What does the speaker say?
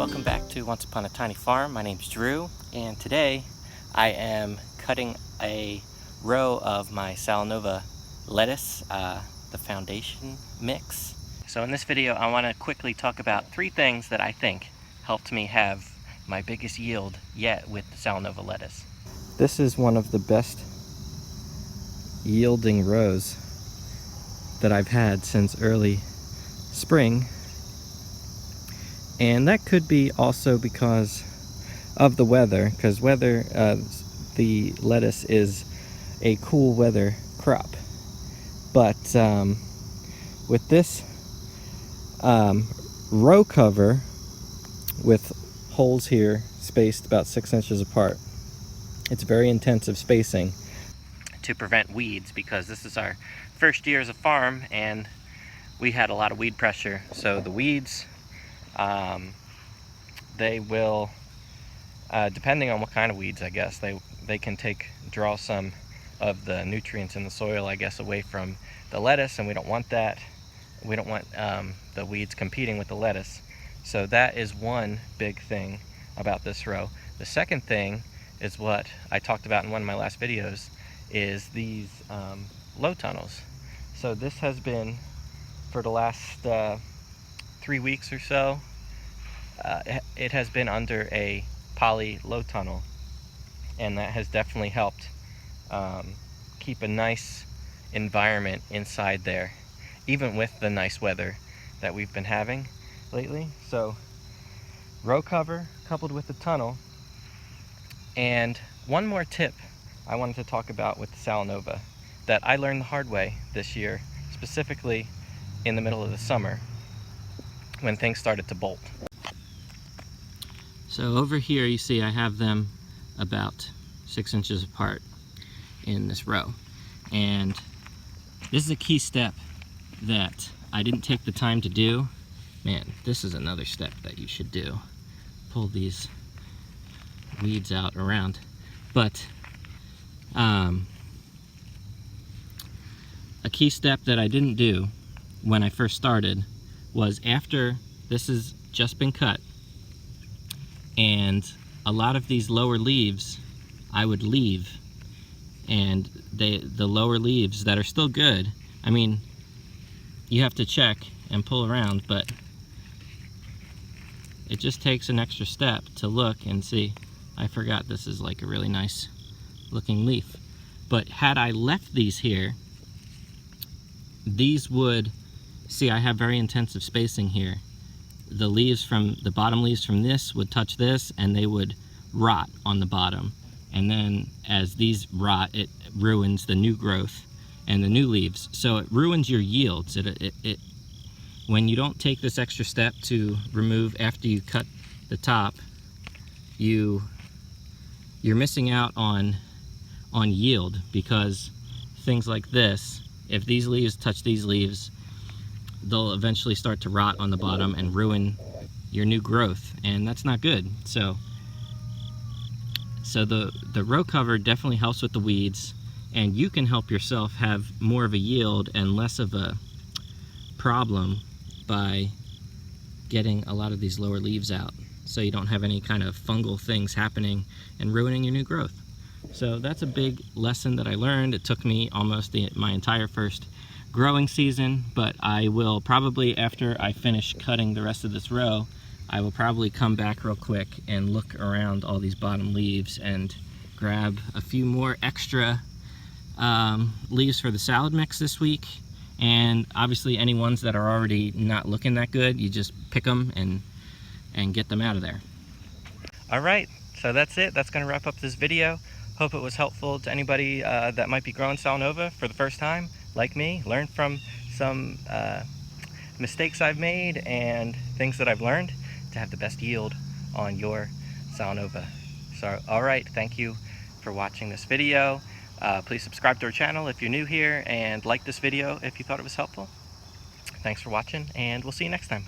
welcome back to Once Upon a Tiny Farm. My name's Drew, and today I am cutting a row of my Salanova lettuce, the foundation mix. So in this video I want to quickly talk about 3 things that I think helped me have my biggest yield yet with the Salanova lettuce. This is one of the best yielding rows that I've had since early spring. And that could be also because of the weather, because the lettuce is a cool weather crop. But with this row cover with holes here spaced about 6 inches apart, it's very intensive spacing to prevent weeds, because this is our first year as a farm and we had a lot of weed pressure. So the weeds, they will, depending on what kind of weeds, I guess, they can draw some of the nutrients in the soil, I guess, away from the lettuce, and we don't want that. We don't want the weeds competing with the lettuce. So that is one big thing about this row. The second thing is what I talked about in one of my last videos, is these low tunnels. So this has been, for the last 3 weeks or so, it has been under a poly low tunnel, and that has definitely helped keep a nice environment inside there, even with the nice weather that we've been having lately. So row cover coupled with the tunnel. And one more tip I wanted to talk about with the Salanova that I learned the hard way this year, specifically in the middle of the summer when things started to bolt. So over here you see I have them about 6 inches apart in this row, and this is a key step that I didn't take the time to do. Man, this is another step that you should do. Pull these weeds out around. But a key step that I didn't do when I first started was, after this has just been cut, and a lot of these lower leaves I would leave, and the lower leaves that are still good, I mean, you have to check and pull around, but it just takes an extra step to look and see, I forgot this is like a really nice looking leaf. But had I left these here, these would, see, I have very intensive spacing here. The leaves from the bottom leaves from this would touch this, and they would rot on the bottom. And then as these rot, it ruins the new growth and the new leaves. So it ruins your yields. When you don't take this extra step to remove after you cut the top, you're missing out on yield, because things like this, if these leaves touch these leaves, they'll eventually start to rot on the bottom and ruin your new growth, and that's not good. So the row cover definitely helps with the weeds, and you can help yourself have more of a yield and less of a problem by getting a lot of these lower leaves out, so you don't have any kind of fungal things happening and ruining your new growth. So that's a big lesson that I learned. It took me almost my entire first growing season, but I will probably, after I finish cutting the rest of this row, I will probably come back real quick and look around all these bottom leaves and grab a few more extra leaves for the salad mix this week. And obviously any ones that are already not looking that good, you just pick them and get them out of there. Alright, so that's it. That's going to wrap up this video. Hope it was helpful to anybody that might be growing Salanova for the first time, like me. Learn from some mistakes I've made and things that I've learned to have the best yield on your Salanova. So, alright, thank you for watching this video. Please subscribe to our channel if you're new here, and like this video if you thought it was helpful. Thanks for watching, and we'll see you next time.